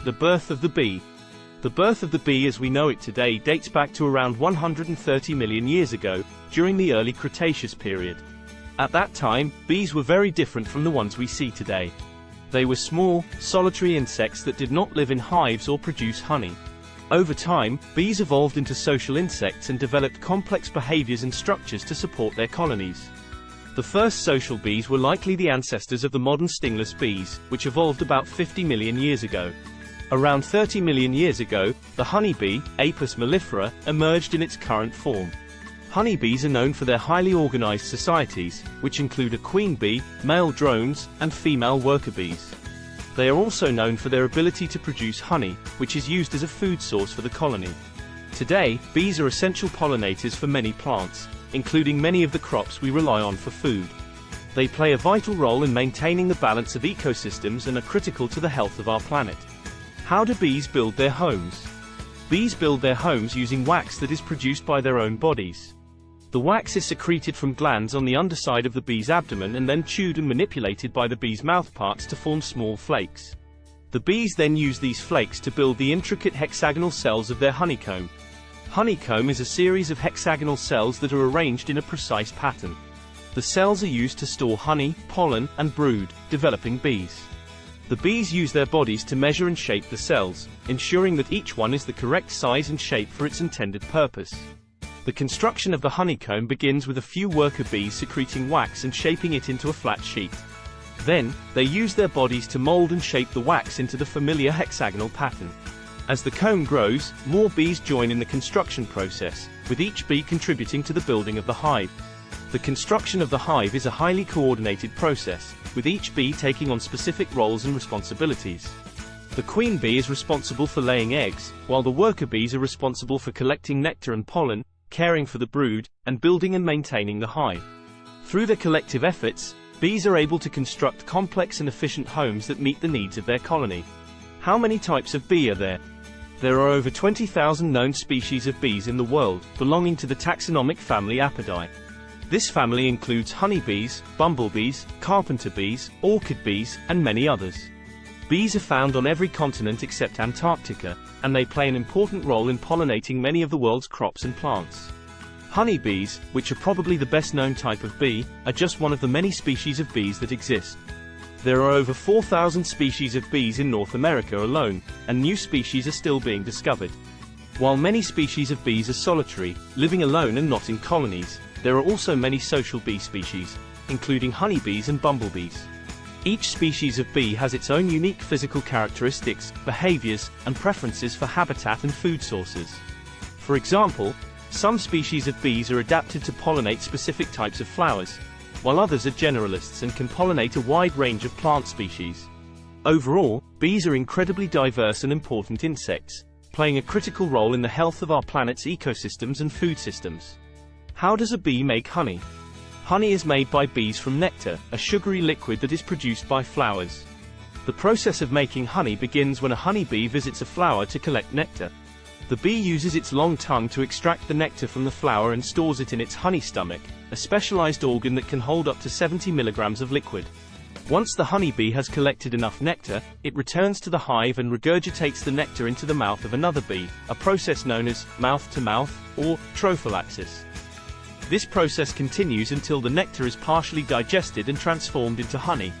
The birth of the bee. The birth of the bee as we know it today dates back to around 130 million years ago, during the early Cretaceous period. At that time, bees were very different from the ones we see today. They were small, solitary insects that did not live in hives or produce honey. Over time, bees evolved into social insects and developed complex behaviors and structures to support their colonies. The first social bees were likely the ancestors of the modern stingless bees, which evolved about 50 million years ago. Around 30 million years ago, the honeybee, Apis mellifera, emerged in its current form. Honeybees are known for their highly organized societies, which include a queen bee, male drones, and female worker bees. They are also known for their ability to produce honey, which is used as a food source for the colony. Today, bees are essential pollinators for many plants, including many of the crops we rely on for food. They play a vital role in maintaining the balance of ecosystems and are critical to the health of our planet. How do bees build their homes? Bees build their homes using wax that is produced by their own bodies. The wax is secreted from glands on the underside of the bee's abdomen and then chewed and manipulated by the bee's mouthparts to form small flakes. The bees then use these flakes to build the intricate hexagonal cells of their honeycomb. Honeycomb is a series of hexagonal cells that are arranged in a precise pattern. The cells are used to store honey, pollen, and brood, developing bees. The bees use their bodies to measure and shape the cells, ensuring that each one is the correct size and shape for its intended purpose. The construction of the honeycomb begins with a few worker bees secreting wax and shaping it into a flat sheet. Then, they use their bodies to mold and shape the wax into the familiar hexagonal pattern. As the comb grows, more bees join in the construction process, with each bee contributing to the building of the hive. The construction of the hive is a highly coordinated process, with each bee taking on specific roles and responsibilities. The queen bee is responsible for laying eggs, while the worker bees are responsible for collecting nectar and pollen, caring for the brood, and building and maintaining the hive. Through their collective efforts, bees are able to construct complex and efficient homes that meet the needs of their colony. How many types of bee are there? There are over 20,000 known species of bees in the world, belonging to the taxonomic family Apidae. This family includes honeybees, bumblebees, carpenter bees, orchid bees, and many others. Bees are found on every continent except Antarctica, and they play an important role in pollinating many of the world's crops and plants. Honeybees, which are probably the best known type of bee, are just one of the many species of bees that exist. There are over 4,000 species of bees in North America alone, and new species are still being discovered. While many species of bees are solitary, living alone and not in colonies, there are also many social bee species, including honeybees and bumblebees. Each species of bee has its own unique physical characteristics, behaviors, and preferences for habitat and food sources. For example, some species of bees are adapted to pollinate specific types of flowers, while others are generalists and can pollinate a wide range of plant species. Overall, bees are incredibly diverse and important insects, playing a critical role in the health of our planet's ecosystems and food systems. How does a bee make honey? Honey is made by bees from nectar, a sugary liquid that is produced by flowers. The process of making honey begins when a honeybee visits a flower to collect nectar. The bee uses its long tongue to extract the nectar from the flower and stores it in its honey stomach, a specialized organ that can hold up to 70 milligrams of liquid. Once the honeybee has collected enough nectar, it returns to the hive and regurgitates the nectar into the mouth of another bee, a process known as mouth-to-mouth, or trophallaxis. This process continues until the nectar is partially digested and transformed into honey.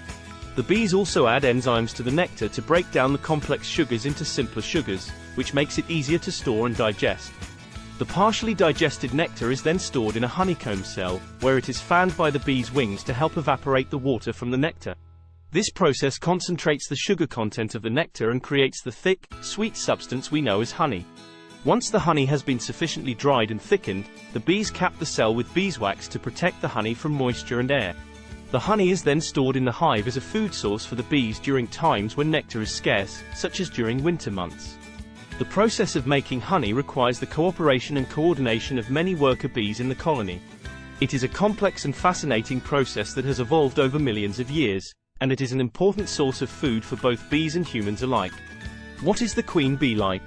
The bees also add enzymes to the nectar to break down the complex sugars into simpler sugars, which makes it easier to store and digest. The partially digested nectar is then stored in a honeycomb cell, where it is fanned by the bee's wings to help evaporate the water from the nectar. This process concentrates the sugar content of the nectar and creates the thick, sweet substance we know as honey. Once the honey has been sufficiently dried and thickened, the bees cap the cell with beeswax to protect the honey from moisture and air. The honey is then stored in the hive as a food source for the bees during times when nectar is scarce, such as during winter months. The process of making honey requires the cooperation and coordination of many worker bees in the colony. It is a complex and fascinating process that has evolved over millions of years, and it is an important source of food for both bees and humans alike. What is the queen bee like?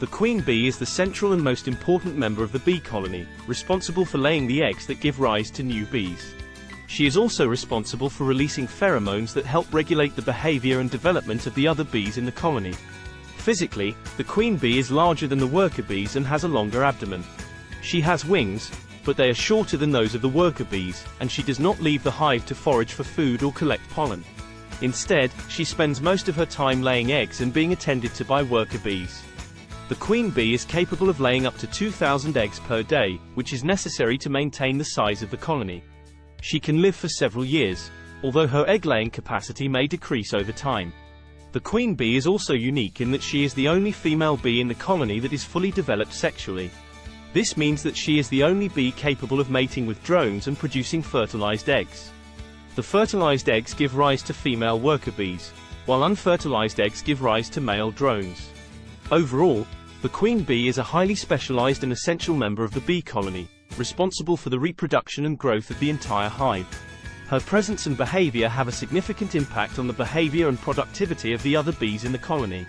The queen bee is the central and most important member of the bee colony, responsible for laying the eggs that give rise to new bees. She is also responsible for releasing pheromones that help regulate the behavior and development of the other bees in the colony. Physically, the queen bee is larger than the worker bees and has a longer abdomen. She has wings, but they are shorter than those of the worker bees, and she does not leave the hive to forage for food or collect pollen. Instead, she spends most of her time laying eggs and being attended to by worker bees. The queen bee is capable of laying up to 2,000 eggs per day, which is necessary to maintain the size of the colony. She can live for several years, although her egg-laying capacity may decrease over time. The queen bee is also unique in that she is the only female bee in the colony that is fully developed sexually. This means that she is the only bee capable of mating with drones and producing fertilized eggs. The fertilized eggs give rise to female worker bees, while unfertilized eggs give rise to male drones. Overall, the queen bee is a highly specialized and essential member of the bee colony, responsible for the reproduction and growth of the entire hive. Her presence and behavior have a significant impact on the behavior and productivity of the other bees in the colony.